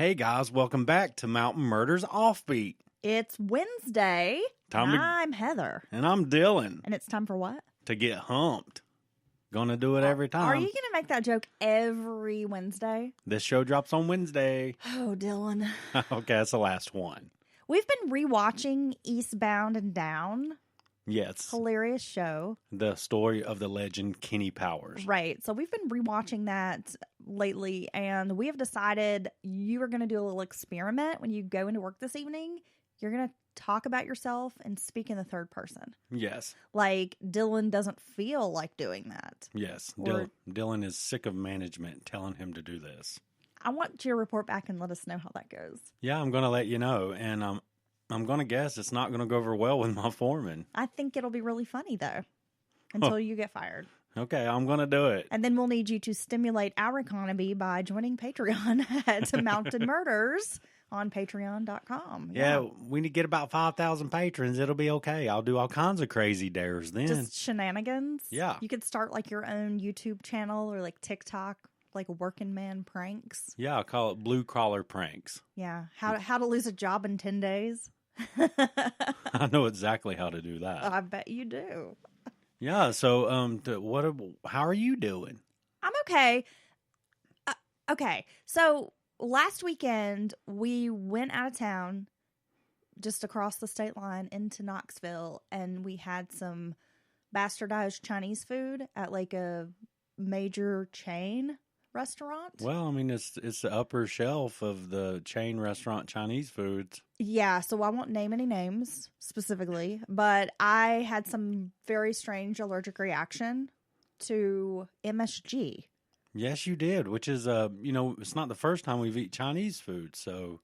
Hey guys, welcome back to Mountain Murders Offbeat. It's Wednesday, and I'm Heather. And I'm Dylan. And it's time for what? To get humped. Gonna do it every time. Are you going to make that joke every Wednesday? This show drops on Wednesday. Oh, Dylan. Okay, that's the last one. We've been rewatching Eastbound and Down. Yes. Hilarious show. The story of the legend Kenny Powers. Right. So we've been rewatching that lately, and we have decided you are going to do a little experiment when you go into work this evening. You're going to talk about yourself and speak in the third person. Yes. Like Dylan doesn't feel like doing that. Yes. Or, Dylan is sick of management telling him to do this. I want you to report back and let us know how that goes. Yeah, I'm going to let you know, and I'm going to guess it's not going to go over well with my foreman. I think it'll be really funny, though, until you get fired. Okay, I'm going to do it. And then we'll need you to stimulate our economy by joining Patreon at Mountain Murders on patreon.com. Yeah, we need to get about 5,000 patrons. It'll be okay. I'll do all kinds of crazy dares then. Just shenanigans. Yeah. You could start like your own YouTube channel or like TikTok, like working man pranks. Yeah, I'll call it blue collar pranks. Yeah. How to lose a job in 10 days. I know exactly how to do that. I bet you do. Yeah, so how are you doing? I'm okay. Okay. So last weekend we went out of town just across the state line into Knoxville, and we had some bastardized Chinese food at like a major chain restaurant. Well, I mean, it's the upper shelf of the chain restaurant Chinese foods. Yeah, so I won't name any names specifically, but I had some very strange allergic reaction to MSG. Yes, you did, which is, it's not the first time we've eaten Chinese food, so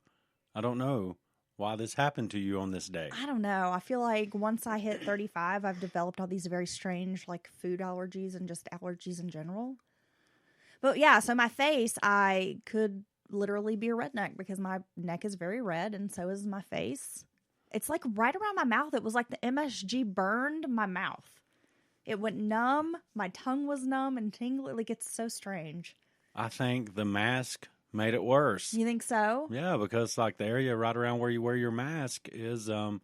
I don't know why this happened to you on this day. I don't know. I feel like once I hit 35, I've developed all these very strange, like, food allergies and just allergies in general. But yeah, so my face, I could literally be a redneck because my neck is very red and so is my face. It's like right around my mouth. It was like the MSG burned my mouth. It went numb. My tongue was numb and tingly. Like, it's so strange. I think the mask made it worse. You think so? Yeah, because like the area right around where you wear your mask is the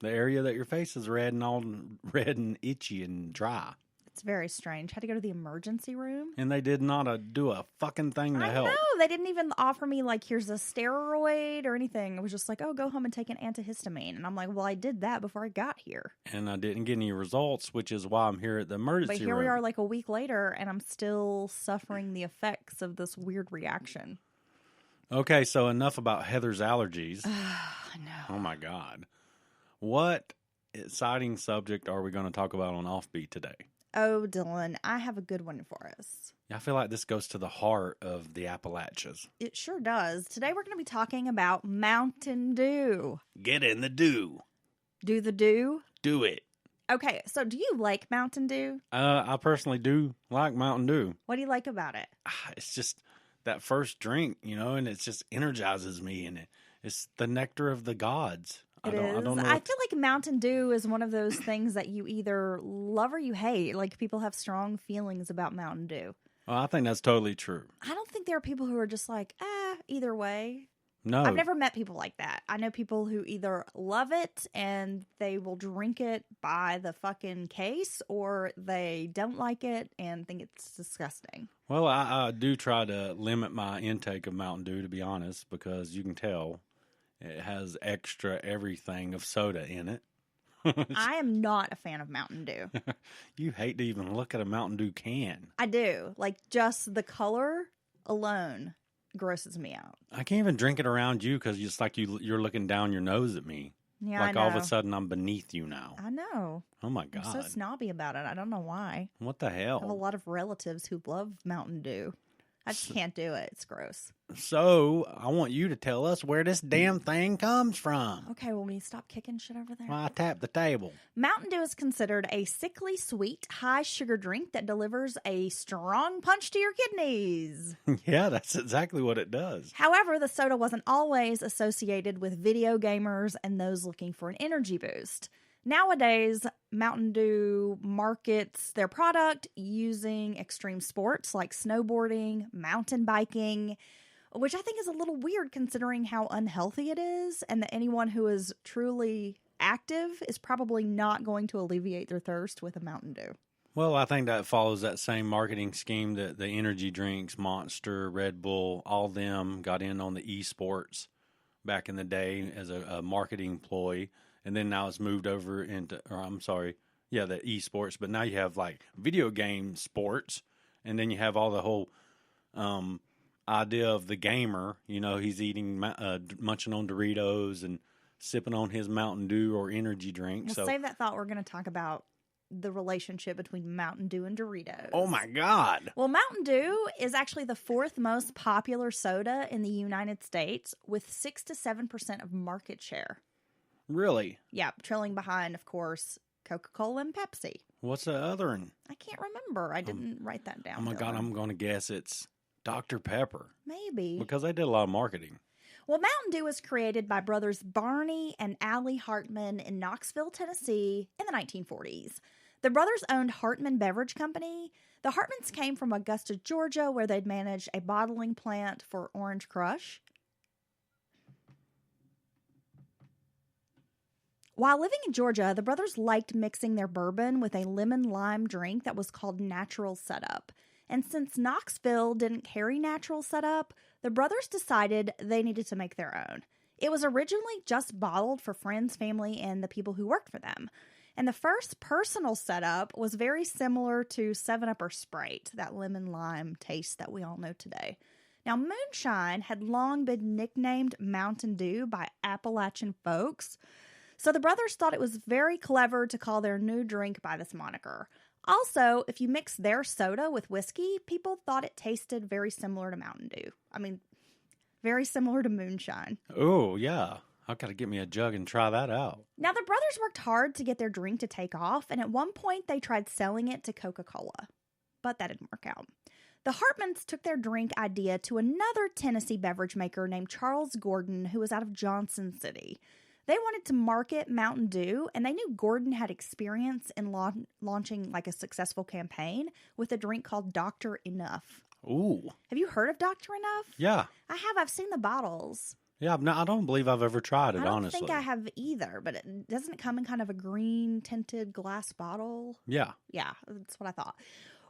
area that your face is red and all red and itchy and dry. It's very strange. Had to go to the emergency room. And they did not do a fucking thing to help. I know. They didn't even offer me, like, here's a steroid or anything. It was just like, oh, go home and take an antihistamine. And I'm like, well, I did that before I got here. And I didn't get any results, which is why I'm here at the emergency room. But here we are like a week later, and I'm still suffering the effects of this weird reaction. Okay, so enough about Heather's allergies. I know. Oh, my God. What exciting subject are we going to talk about on Offbeat today? Oh, Dylan, I have a good one for us. I feel like this goes to the heart of the Appalachians. It sure does. Today we're going to be talking about Mountain Dew. Get in the dew. Do the dew? Do it. Okay, so do you like Mountain Dew? I personally do like Mountain Dew. What do you like about it? It's just that first drink, and it just energizes me, and it's the nectar of the gods. I don't know. I feel like Mountain Dew is one of those things that you either love or you hate. Like, people have strong feelings about Mountain Dew. Well, I think that's totally true. I don't think there are people who are just like, either way. No. I've never met people like that. I know people who either love it and they will drink it by the fucking case, or they don't like it and think it's disgusting. Well, I do try to limit my intake of Mountain Dew, to be honest, because you can tell it has extra everything of soda in it. I am not a fan of Mountain Dew. You hate to even look at a Mountain Dew can. I do. Like, just the color alone grosses me out. I can't even drink it around you because it's like you're looking down your nose at me. Yeah, like I know. all of a sudden I'm beneath you now. I know. Oh my God. I'm so snobby about it. I don't know why. What the hell? I have a lot of relatives who love Mountain Dew. I just can't do it. It's gross. So, I want you to tell us where this damn thing comes from. Okay, well, will you stop kicking shit over there? Well, I tapped the table. Mountain Dew is considered a sickly sweet, high-sugar drink that delivers a strong punch to your kidneys. Yeah, that's exactly what it does. However, the soda wasn't always associated with video gamers and those looking for an energy boost. Nowadays, Mountain Dew markets their product using extreme sports like snowboarding, mountain biking, which I think is a little weird considering how unhealthy it is, and that anyone who is truly active is probably not going to alleviate their thirst with a Mountain Dew. Well, I think that follows that same marketing scheme that the energy drinks, Monster, Red Bull, all them got in on the esports back in the day as a marketing ploy. And then now it's moved over into, the esports. But now you have like video game sports. And then you have all the whole idea of the gamer. You know, he's eating, munching on Doritos and sipping on his Mountain Dew or energy drink. We'll save that thought. We're going to talk about the relationship between Mountain Dew and Doritos. Oh, my God. Well, Mountain Dew is actually the fourth most popular soda in the United States with 6 to 7% of market share. Really? Yeah, trailing behind, of course, Coca-Cola and Pepsi. What's the other one? I can't remember. I didn't write that down. Oh, my God. I'm going to guess it's Dr. Pepper. Maybe. Because they did a lot of marketing. Well, Mountain Dew was created by brothers Barney and Allie Hartman in Knoxville, Tennessee in the 1940s. The brothers owned Hartman Beverage Company. The Hartmans came from Augusta, Georgia, where they'd managed a bottling plant for Orange Crush. While living in Georgia, the brothers liked mixing their bourbon with a lemon-lime drink that was called Natural Setup. And since Knoxville didn't carry Natural Setup, the brothers decided they needed to make their own. It was originally just bottled for friends, family, and the people who worked for them. And the first personal setup was very similar to 7-Up or Sprite, that lemon-lime taste that we all know today. Now, moonshine had long been nicknamed Mountain Dew by Appalachian folks, so the brothers thought it was very clever to call their new drink by this moniker. Also, if you mix their soda with whiskey, people thought it tasted very similar to Mountain Dew. I mean, very similar to moonshine. Oh, yeah. I've got to get me a jug and try that out. Now, the brothers worked hard to get their drink to take off, and at one point they tried selling it to Coca-Cola, but that didn't work out. The Hartmans took their drink idea to another Tennessee beverage maker named Charles Gordon, who was out of Johnson City. They wanted to market Mountain Dew, and they knew Gordon had experience in launching like a successful campaign with a drink called Dr. Enough. Ooh. Have you heard of Dr. Enough? Yeah. I have. I've seen the bottles. Yeah, no, I don't believe I've ever tried it, honestly. I don't think I have either, but doesn't it come in kind of a green tinted glass bottle? Yeah. Yeah, that's what I thought.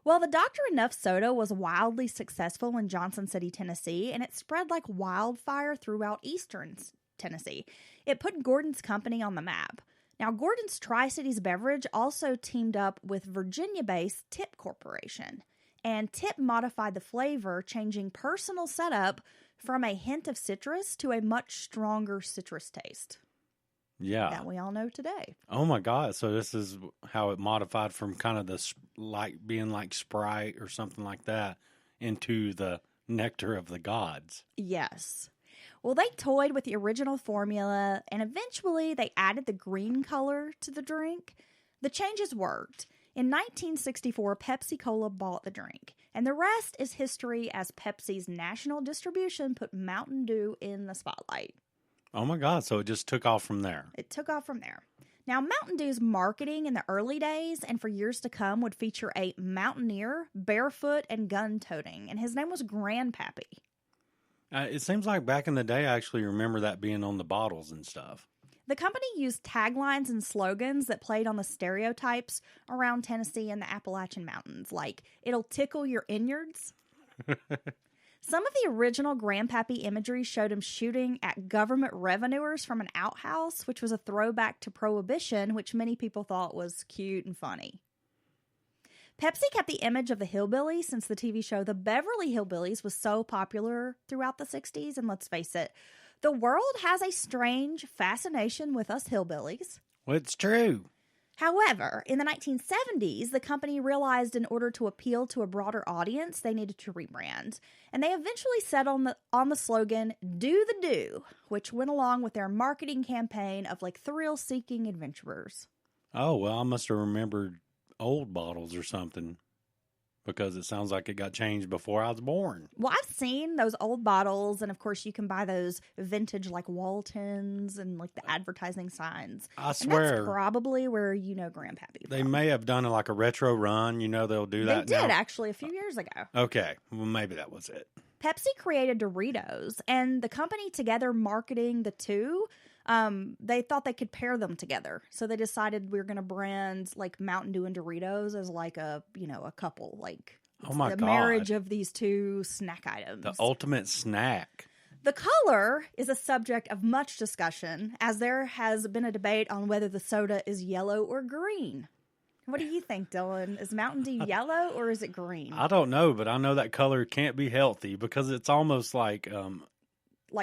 Well, the Dr. Enough soda was wildly successful in Johnson City, Tennessee, and it spread like wildfire throughout eastern Tennessee. It put Gordon's company on the map. Now, Gordon's Tri-Cities beverage also teamed up with Virginia-based Tip Corporation, and Tip modified the flavor, changing personal setup from a hint of citrus to a much stronger citrus taste. Yeah. That we all know today. Oh, my God. So this is how it modified from kind of being like Sprite or something like that into the nectar of the gods. Yes. Well, they toyed with the original formula, and eventually they added the green color to the drink. The changes worked. In 1964, Pepsi-Cola bought the drink, and the rest is history as Pepsi's national distribution put Mountain Dew in the spotlight. Oh, my God. So it just took off from there. It took off from there. Now, Mountain Dew's marketing in the early days and for years to come would feature a mountaineer, barefoot, and gun-toting, and his name was Grandpappy. It seems like back in the day, I actually remember that being on the bottles and stuff. The company used taglines and slogans that played on the stereotypes around Tennessee and the Appalachian Mountains, like, "It'll tickle your innards." Some of the original Grandpappy imagery showed him shooting at government revenuers from an outhouse, which was a throwback to Prohibition, which many people thought was cute and funny. Pepsi kept the image of the hillbilly since the TV show The Beverly Hillbillies was so popular throughout the 60s, and let's face it, the world has a strange fascination with us hillbillies. Well, it's true. However, in the 1970s, the company realized in order to appeal to a broader audience, they needed to rebrand. And they eventually settled on the slogan, "Do the Do," which went along with their marketing campaign of like thrill-seeking adventurers. Oh, well, I must have remembered old bottles or something, because it sounds like it got changed before I was born. Well, I've seen those old bottles, and of course you can buy those vintage like Waltons and like the advertising signs. I And swear. that's probably where you know Grandpappy They from. may have done like a retro run. You know, they'll do They that did now. actually a few years ago. Okay. Well, maybe that was it. Pepsi created Doritos, and the company together marketing the two, they thought they could pair them together. So they decided we were going to brand like Mountain Dew and Doritos as like a couple, like Oh my the God. marriage of these two snack items. The ultimate snack. The color is a subject of much discussion, as there has been a debate on whether the soda is yellow or green. What do you think, Dylan? Is Mountain Dew yellow or is it green? I don't know, but I know that color can't be healthy because it's almost like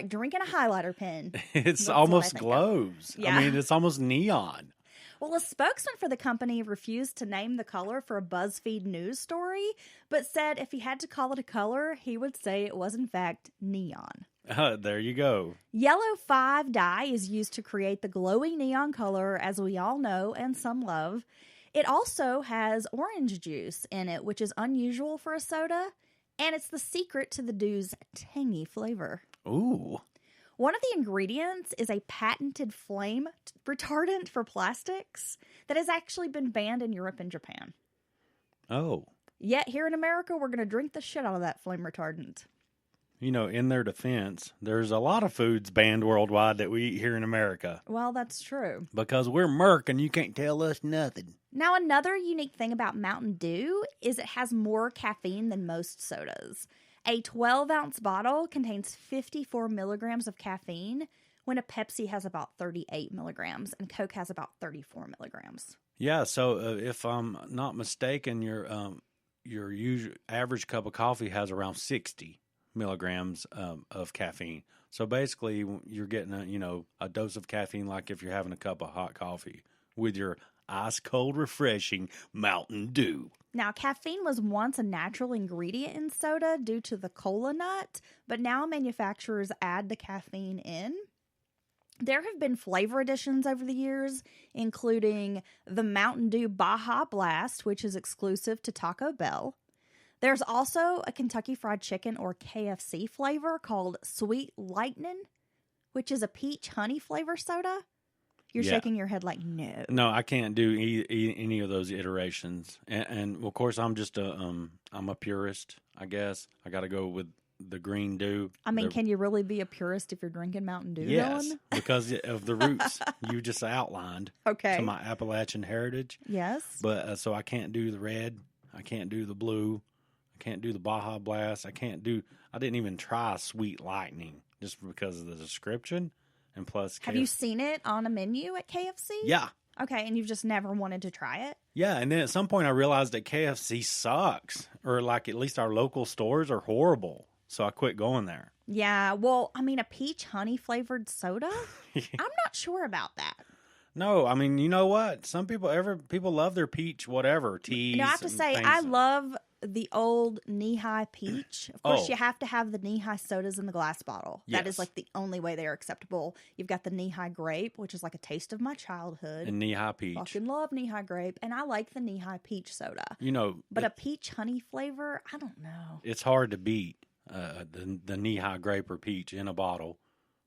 drinking a highlighter pen. it's That's almost what I think glows. Yeah. I mean, it's almost neon. Well, a spokesman for the company refused to name the color for a BuzzFeed news story, but said if he had to call it a color, he would say it was in fact neon. There you go. Yellow 5 dye is used to create the glowing neon color, as we all know and some love. It also has orange juice in it, which is unusual for a soda, and it's the secret to the Dew's tangy flavor. Ooh. One of the ingredients is a patented flame retardant for plastics that has actually been banned in Europe and Japan. Oh. Yet here in America, we're going to drink the shit out of that flame retardant. You know, in their defense, there's a lot of foods banned worldwide that we eat here in America. Well, that's true. Because we're Merc and you can't tell us nothing. Now, another unique thing about Mountain Dew is it has more caffeine than most sodas. A 12-ounce bottle contains 54 milligrams of caffeine, when a Pepsi has about 38 milligrams and Coke has about 34 milligrams. Yeah, so if I'm not mistaken, your usual average cup of coffee has around 60 milligrams of caffeine. So basically, you're getting a dose of caffeine like if you're having a cup of hot coffee with your ice cold, refreshing Mountain Dew. Now, caffeine was once a natural ingredient in soda due to the cola nut, but now manufacturers add the caffeine in. There have been flavor additions over the years, including the Mountain Dew Baja Blast, which is exclusive to Taco Bell. There's also a Kentucky Fried Chicken or KFC flavor called Sweet Lightning, which is a peach honey flavor soda. You're shaking your head like, no. No, I can't do any of those iterations. And of course, I'm just I'm a purist, I guess. I got to go with the green Dew. I mean, can you really be a purist if you're drinking Mountain Dew? Yes, Dylan? because of the roots you just outlined Okay. to my Appalachian heritage. Yes. But so I can't do the red. I can't do the blue. I can't do the Baja Blast. I didn't even try Sweet Lightning just because of the description. And plus, Have you seen it on a menu at KFC? Yeah. Okay, and you've just never wanted to try it? Yeah, and then at some point I realized that KFC sucks, or like at least our local stores are horrible. So I quit going there. Yeah, well, I mean, a peach honey flavored soda? I'm not sure about that. No, I mean, you know what? Some people love their peach whatever teas. I have to say, I love the old knee-high peach. Of course, you have to have the knee-high sodas in the glass bottle. That is like the only way they are acceptable. You've got the knee-high grape, which is like a taste of my childhood. And knee-high peach. Fucking love knee-high grape. And I like the knee-high peach soda. But a peach honey flavor, I don't know. It's hard to beat the knee-high grape or peach in a bottle.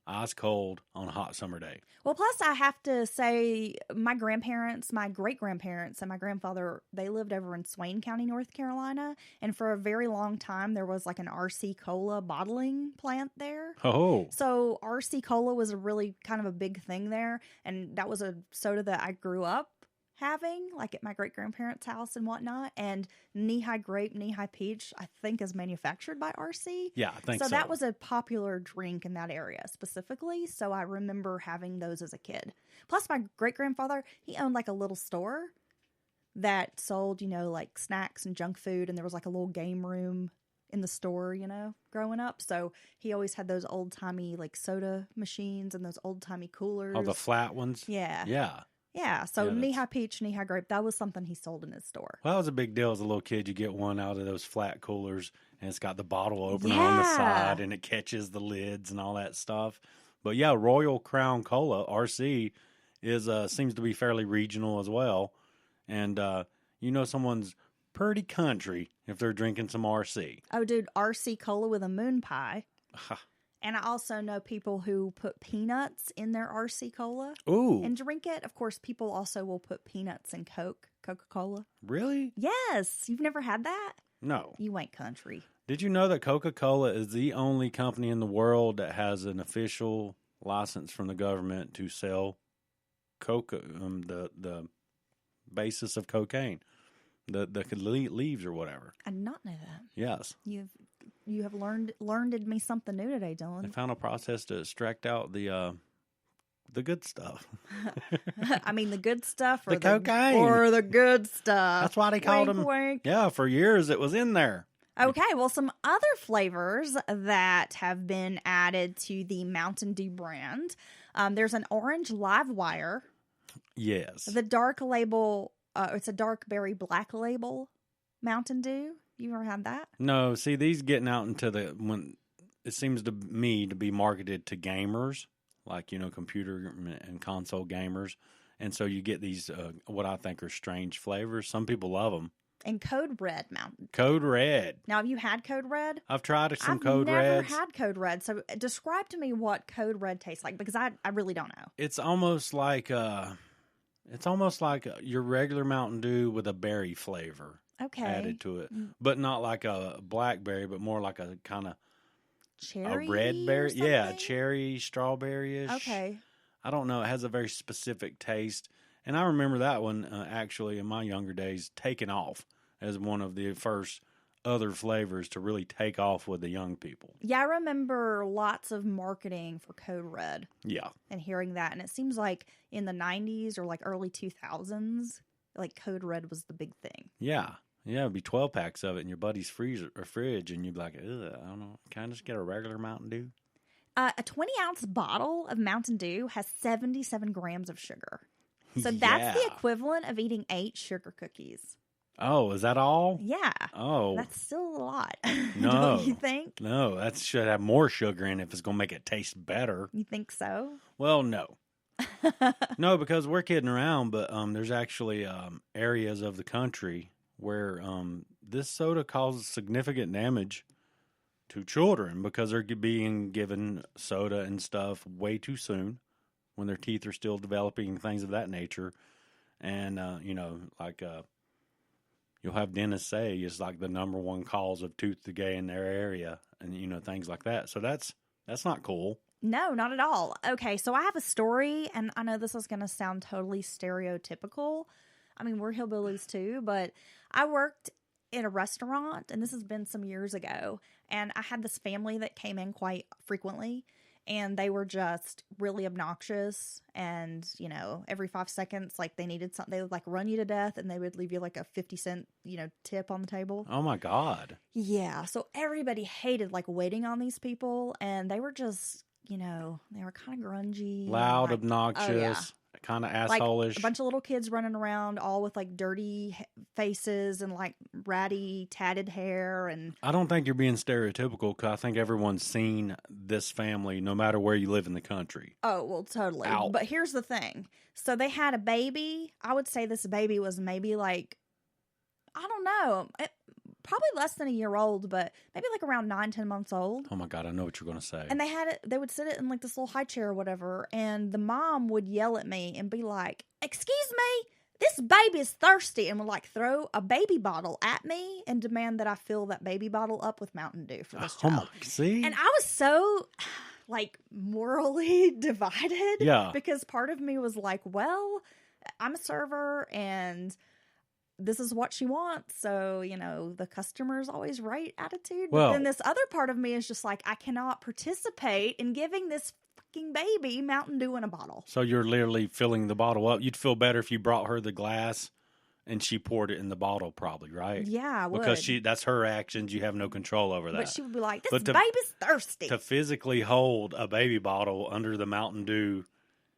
Ice cold on a hot summer day. Well, plus I have to say my grandparents, my great-grandparents, and my grandfather, they lived over in Swain County, North Carolina. And for a very long time, there was like an RC Cola bottling plant there. Oh. So RC Cola was a really kind of a big thing there. And that was a soda that I grew up having, like at my great-grandparents' house and whatnot. And knee-high grape, knee-high peach, I think is manufactured by RC. Yeah, I think so. So that was a popular drink in that area specifically. So I remember having those as a kid. Plus my great-grandfather, he owned like a little store that sold, like snacks and junk food. And there was like a little game room in the store, growing up. So he always had those old-timey like soda machines and those old-timey coolers. Oh, the flat ones? Yeah. Yeah. Yeah, so knee-high peach, knee-high grape, that was something he sold in his store. Well, that was a big deal as a little kid. You get one out of those flat coolers, and it's got the bottle opener on the side, and it catches the lids and all that stuff. But yeah, Royal Crown Cola, RC, seems to be fairly regional as well. And someone's pretty country if they're drinking some RC. Oh, dude, RC Cola with a moon pie. And I also know people who put peanuts in their RC Cola. Ooh. And drink it. Of course, people also will put peanuts in Coca-Cola. Really? Yes. You've never had that? No. You ain't country. Did you know that Coca-Cola is the only company in the world that has an official license from the government to sell coca, the basis of cocaine, the leaves or whatever? I did not know that. Yes. You have learned me something new today, They Dylan. found a process to extract out the good stuff. I mean, the good stuff or The cocaine. or the good stuff. That's why they called Wink, them. wink. Yeah, for years it was in there. Okay, well, some other flavors that have been added to the Mountain Dew brand. There's an orange live wire. Yes. The dark label, it's a dark berry black label Mountain Dew. You ever had that? No, see, these getting out into when it seems to me to be marketed to gamers, like, computer and console gamers. And so you get these, what I think are strange flavors. Some people love them. And Code Red Mountain. Code Red. Now, have you had Code Red? I've tried some I've Code Reds. never had Code Red. So describe to me what Code Red tastes like, because I really don't know. It's almost like your regular Mountain Dew with a berry flavor added to it, but not like a blackberry, but more like a kind of cherry, a red berry. Yeah, cherry, strawberry-ish. Okay. I don't know. It has a very specific taste, and I remember that one actually in my younger days taking off as one of the first other flavors to really take off with the young people. Yeah, I remember lots of marketing for Code Red. Yeah. And hearing that. And it seems like in the 90s or like early 2000s, like Code Red was the big thing. Yeah. Yeah, it'd be 12 packs of it in your buddy's freezer or fridge, and you'd be like, ugh, I don't know. Can I just get a regular Mountain Dew? A 20-ounce bottle of Mountain Dew has 77 grams of sugar. So that's the equivalent of eating 8 sugar cookies. Oh, is that all? Yeah. Oh. That's still a lot. No. Don't you think? No, that should have more sugar in it if it's going to make it taste better. You think so? Well, no. No, because we're kidding around, but there's actually areas of the country where this soda causes significant damage to children because they're being given soda and stuff way too soon when their teeth are still developing, things of that nature. And, you'll have dentists say it's like the number one cause of tooth decay in their area and, things like that. So that's not cool. No, not at all. Okay, so I have a story, and I know this is going to sound totally stereotypical. I mean, we're hillbillies too, but I worked in a restaurant, and this has been some years ago, and I had this family that came in quite frequently, and they were just really obnoxious, and, every 5 seconds, like, they needed something, they would, like, run you to death, and they would leave you, like, a 50-cent, tip on the table. Oh, my God. Yeah, so everybody hated, like, waiting on these people, and they were just, they were kind of grungy. Loud, like, obnoxious, kind of assholeish. Like, a bunch of little kids running around, all with, like, dirty faces and, like, ratty, tatted hair, and... I don't think you're being stereotypical, because I think everyone's seen this family, no matter where you live in the country. Oh, well, totally. Ow. But here's the thing. So they had a baby. I would say this baby was maybe, like, I don't know, probably less than a year old, but maybe, like, around 9-10 months old. Oh, my God, I know what you're going to say. And they would sit it in, like, this little high chair or whatever, and the mom would yell at me and be like, "Excuse me, this baby is thirsty," and would, like, throw a baby bottle at me and demand that I fill that baby bottle up with Mountain Dew for this child. See? And I was so, like, morally divided. Yeah. Because part of me was like, well, I'm a server, and this is what she wants, so, the customer's always right attitude. But then this other part of me is just like, I cannot participate in giving this fucking baby Mountain Dew in a bottle. So you're literally filling the bottle up. You'd feel better if you brought her the glass and she poured it in the bottle, probably, right? Yeah, I would. Because that's her actions. You have no control over that. But she would be like, this baby's thirsty. To physically hold a baby bottle under the Mountain Dew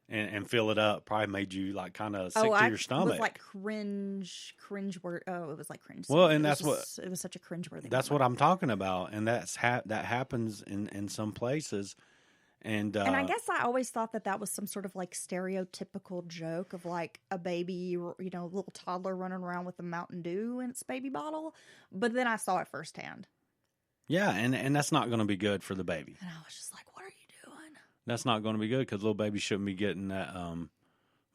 and fill it up probably made you, like, kind of sick to your stomach. It was like cringe word. Oh, it was like cringe. Well, and it was such a cringe-worthy. That's what I'm talking about, and that happens in some places. And I guess I always thought that was some sort of, like, stereotypical joke of, like, a baby, little toddler running around with a Mountain Dew in its baby bottle. But then I saw it firsthand. Yeah, and that's not going to be good for the baby. And I was just like, what are you doing? That's not going to be good because little baby shouldn't be getting that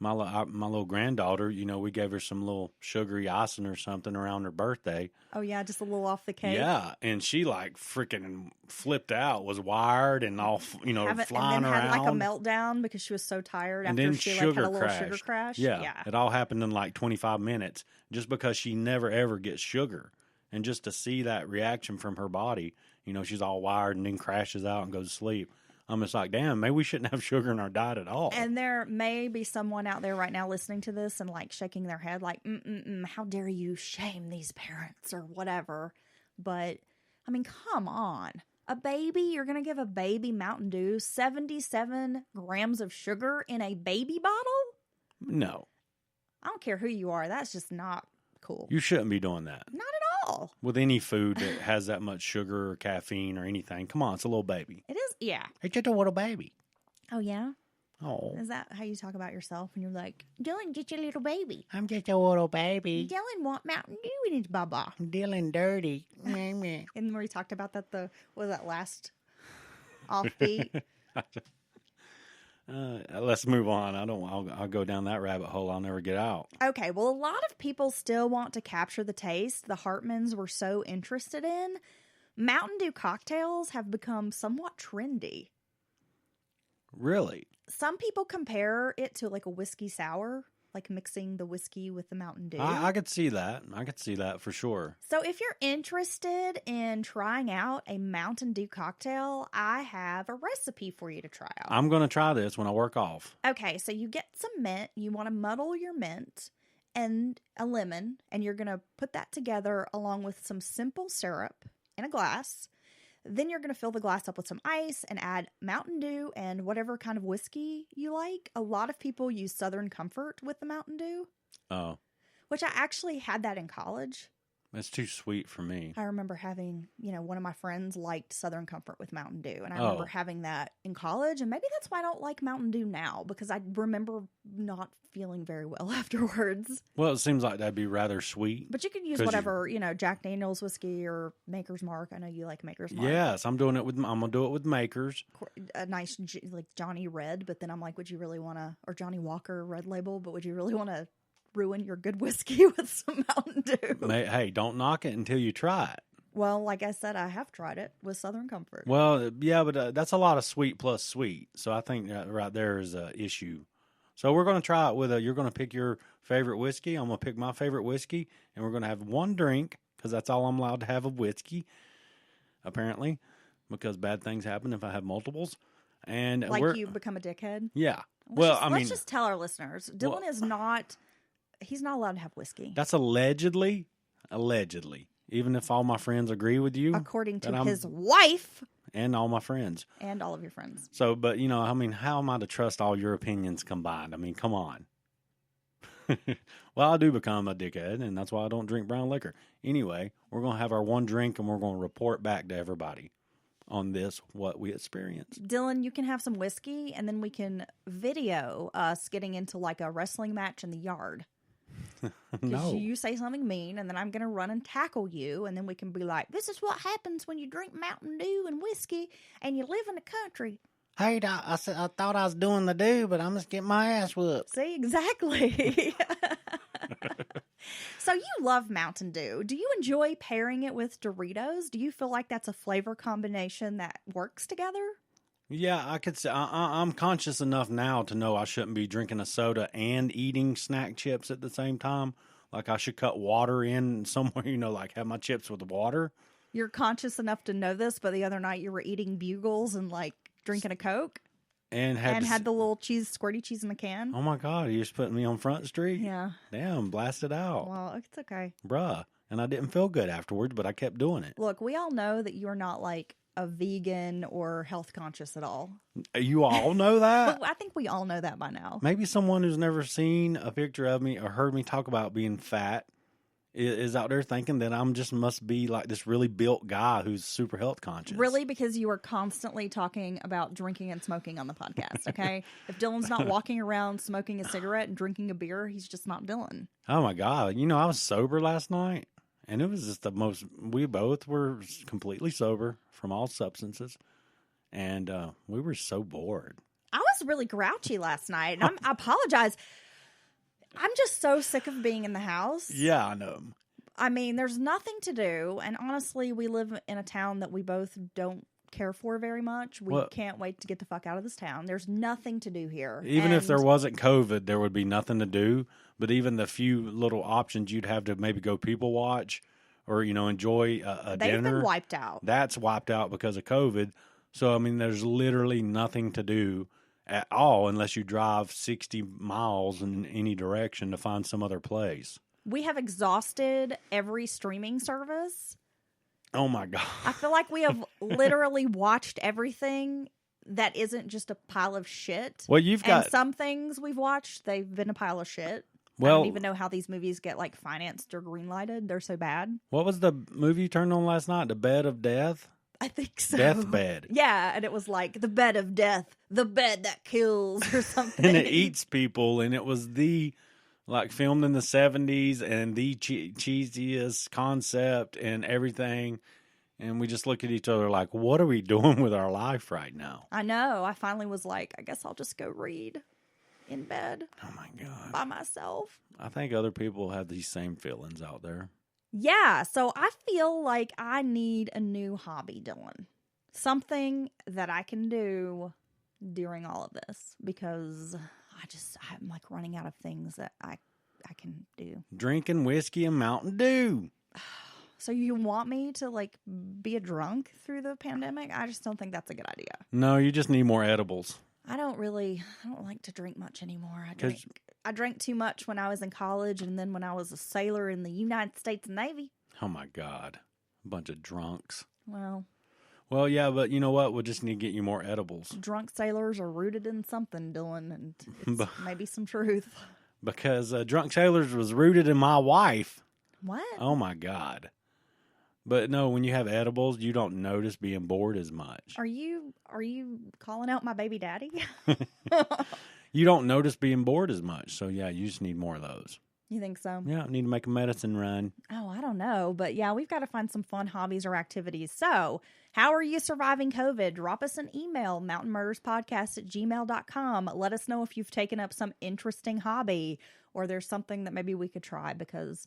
my little granddaughter, we gave her some little sugary icing or something around her birthday. Oh, yeah, just a little off the cake. Yeah, and she like freaking flipped out, was wired and all, flying and then around. had like a meltdown because she was so tired And after then she like had a little sugar crash. Yeah, it all happened in like 25 minutes just because she never ever gets sugar. And just to see that reaction from her body, she's all wired and then crashes out and goes to sleep. I'm just like, damn, maybe we shouldn't have sugar in our diet at all. And there may be someone out there right now listening to this and like shaking their head like, how dare you shame these parents or whatever. But, I mean, come on. A baby, you're going to give a baby Mountain Dew 77 grams of sugar in a baby bottle? No. I don't care who you are. That's just not cool. You shouldn't be doing that. Not at all. With any food that has that much sugar or caffeine or anything. Come on, it's a little baby. It is, yeah. It's just a little baby. Oh, yeah? Oh. Is that how you talk about yourself when you're like, Dylan, just a little baby? I'm just a little baby. Dylan want Mountain Dew in his baba. Dylan dirty. And where he talked about that, what was that last offbeat? Let's move on. I'll go down that rabbit hole. I'll never get out. Okay, well, a lot of people still want to capture the taste the Hartmans were so interested in. Mountain Dew cocktails have become somewhat trendy. Really? Some people compare it to like a whiskey sour, like mixing the whiskey with the Mountain Dew. I could see that. I could see that for sure. So if you're interested in trying out a Mountain Dew cocktail, I have a recipe for you to try out. I'm going to try this when I work off. Okay, so you get some mint. You want to muddle your mint and a lemon, and you're going to put that together along with some simple syrup in a glass. Then you're going to fill the glass up with some ice and add Mountain Dew and whatever kind of whiskey you like. A lot of people use Southern Comfort with the Mountain Dew. Oh. Which I actually had that in college. That's too sweet for me. I remember having, one of my friends liked Southern Comfort with Mountain Dew. And I remember having that in college. And maybe that's why I don't like Mountain Dew now. Because I remember not feeling very well afterwards. Well, it seems like that'd be rather sweet. But you could use whatever, Jack Daniel's whiskey or Maker's Mark. I know you like Maker's Mark. Yes, I'm going to do it with Maker's. A nice, like Johnny Red. But then I'm like, would you really want to, or Johnny Walker Red Label, but would you really want to ruin your good whiskey with some Mountain Dew? Hey, don't knock it until you try it. Well, like I said, I have tried it with Southern Comfort. Well, yeah, but that's a lot of sweet plus sweet. So I think right there is an issue. So we're going to try it with you're going to pick your favorite whiskey. I'm going to pick my favorite whiskey, and we're going to have one drink because that's all I'm allowed to have of whiskey, apparently, because bad things happen if I have multiples. And like you become a dickhead? Yeah. Let's just tell our listeners, Dylan is not... He's not allowed to have whiskey. That's allegedly. Even if all my friends agree with you. According to his wife. And all my friends. And all of your friends. So, but, how am I to trust all your opinions combined? I mean, come on. Well, I do become a dickhead, and that's why I don't drink brown liquor. Anyway, we're going to have our one drink, and we're going to report back to everybody on what we experienced. Dylan, you can have some whiskey, and then we can video us getting into like a wrestling match in the yard. No. You say something mean, and then I'm going to run and tackle you, and then we can be like, this is what happens when you drink Mountain Dew and whiskey, and you live in the country. Hey, I thought I was doing the do, but I'm just getting my ass whooped. See, exactly. So you love Mountain Dew. Do you enjoy pairing it with Doritos? Do you feel like that's a flavor combination that works together? Yeah, I could say I'm conscious enough now to know I shouldn't be drinking a soda and eating snack chips at the same time. Like I should cut water in somewhere, like have my chips with water. You're conscious enough to know this, but the other night you were eating Bugles and like drinking a Coke. And had the little squirty cheese in the can. Oh my God, you just putting me on Front Street? Yeah. Damn, blast it out. Well, it's okay. Bruh. And I didn't feel good afterwards, but I kept doing it. Look, we all know that you're not like a vegan or health conscious at all. You all know that? I think we all know that by now. Maybe someone who's never seen a picture of me or heard me talk about being fat is out there thinking that I'm just must be like this really built guy who's super health conscious. Really? Because you are constantly talking about drinking and smoking on the podcast, okay? If Dylan's not walking around smoking a cigarette and drinking a beer, he's just not Dylan. Oh my God. I was sober last night. And it was just we both were completely sober from all substances. And we were so bored. I was really grouchy last night. And I apologize. I'm just so sick of being in the house. Yeah, I know. I mean, there's nothing to do. And honestly, we live in a town that we both don't care for very much. We can't wait to get the fuck out of this town. There's nothing to do here. Even if there wasn't COVID, there would be nothing to do. But even the few little options you'd have to maybe go people watch or, enjoy a dinner. They've been wiped out. That's wiped out because of COVID. So, I mean, there's literally nothing to do at all unless you drive 60 miles in any direction to find some other place. We have exhausted every streaming service. Oh, my God. I feel like we have literally watched everything that isn't just a pile of shit. Well, you've got... And some things we've watched, they've been a pile of shit. Well, I don't even know how these movies get, financed or greenlighted. They're so bad. What was the movie you turned on last night? The Bed of Death? I think so. Deathbed. Yeah, and it was like the bed of death, the bed that kills or something. And it eats people, and it was filmed in the 70s and the cheesiest concept and everything. And we just look at each other like, what are we doing with our life right now? I know. I finally was like, I guess I'll just go read in bed. Oh, my God. By myself. I think other people have these same feelings out there. Yeah, so I feel like I need a new hobby, Dylan. Something that I can do during all of this because I'm like running out of things that I can do. Drinking whiskey and Mountain Dew. So you want me to be a drunk through the pandemic? I just don't think that's a good idea. No, you just need more edibles. I don't like to drink much anymore. I drank too much when I was in college and then when I was a sailor in the United States Navy. Oh, my God. A bunch of drunks. Well, yeah, but you know what? We'll just need to get you more edibles. Drunk sailors are rooted in something, Dylan, and it's maybe some truth. Because Drunk Sailors was rooted in my wife. What? Oh, my God. But no, when you have edibles, you don't notice being bored as much. Are you calling out my baby daddy? You don't notice being bored as much. So, yeah, you just need more of those. You think so? Yeah, need to make a medicine run. Oh, I don't know. But, yeah, we've got to find some fun hobbies or activities. So, how are you surviving COVID? Drop us an email, mountainmurderspodcast@gmail.com. Let us know if you've taken up some interesting hobby or there's something that maybe we could try because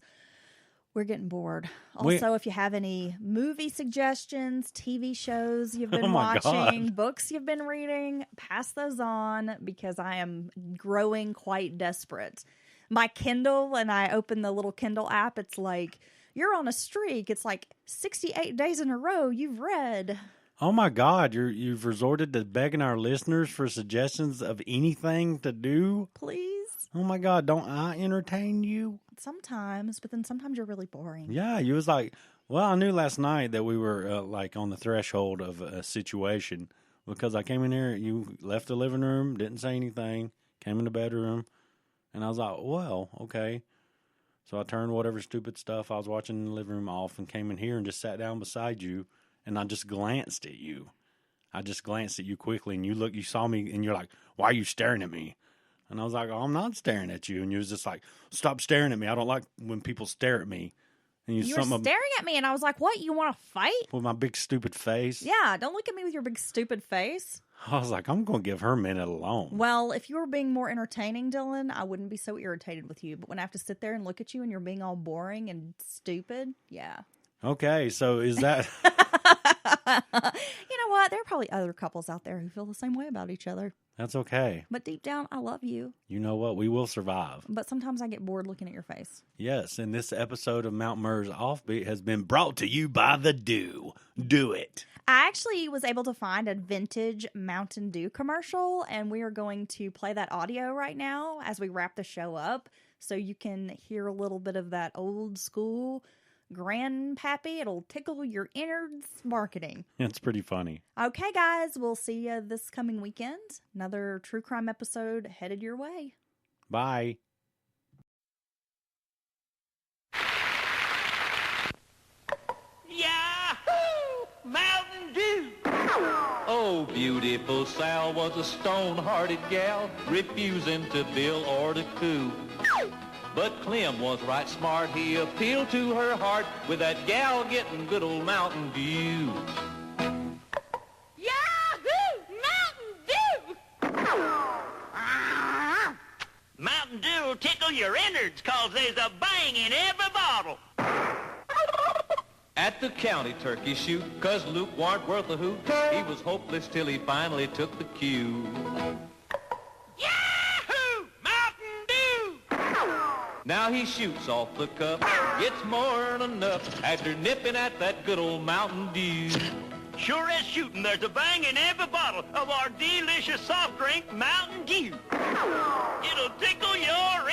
we're getting bored. Also, if you have any movie suggestions, TV shows you've been watching, books you've been reading, pass those on because I am growing quite desperate. My Kindle, and I open the little Kindle app, it's like, you're on a streak. It's like 68 days in a row you've read. Oh, my God. You've resorted to begging our listeners for suggestions of anything to do? Please. Oh, my God. Don't I entertain you? Sometimes, but then sometimes you're really boring. Yeah, you was like, well, I knew last night that we were on the threshold of a situation because I came in here, you left the living room, didn't say anything, came in the bedroom, and I was like, well, okay. So I turned whatever stupid stuff I was watching in the living room off and came in here and just sat down beside you, and I just glanced at you. I just glanced at you quickly, and you saw me, and you're like, why are you staring at me? And I was like, oh, I'm not staring at you. And you was just like, stop staring at me. I don't like when people stare at me. And you were staring at me, and I was like, what? You want to fight? With my big stupid face? Yeah, don't look at me with your big stupid face. I was like, I'm going to give her a minute alone. Well, if you were being more entertaining, Dylan, I wouldn't be so irritated with you. But when I have to sit there and look at you and you're being all boring and stupid, yeah. Okay, so is that... You know what? There are probably other couples out there who feel the same way about each other. That's okay. But deep down, I love you. You know what? We will survive. But sometimes I get bored looking at your face. Yes, and this episode of Murders Offbeat has been brought to you by the Dew. Do it. I actually was able to find a vintage Mountain Dew commercial, and we are going to play that audio right now as we wrap the show up, so you can hear a little bit of that old school grandpappy. It'll tickle your innards marketing. It's pretty funny. Okay, guys, we'll see you this coming weekend. Another true crime episode headed your way. Bye. Yahoo! Mountain Dew! Oh, beautiful Sal was a stone-hearted gal, refusing to bill or to coo. But Clem was right smart. He appealed to her heart with that gal getting good old Mountain Dew. Yahoo! Mountain Dew! Mountain Dew tickle tickle your innards, 'cause there's a bang in every bottle. At the county turkey shoot, 'cause Luke warn't worth a hoot. He was hopeless till he finally took the cue. Yahoo! Mountain Dew! Now he shoots off the cuff, gets more than enough after nipping at that good old Mountain Dew. Sure as shooting, there's a bang in every bottle of our delicious soft drink, Mountain Dew. It'll tickle your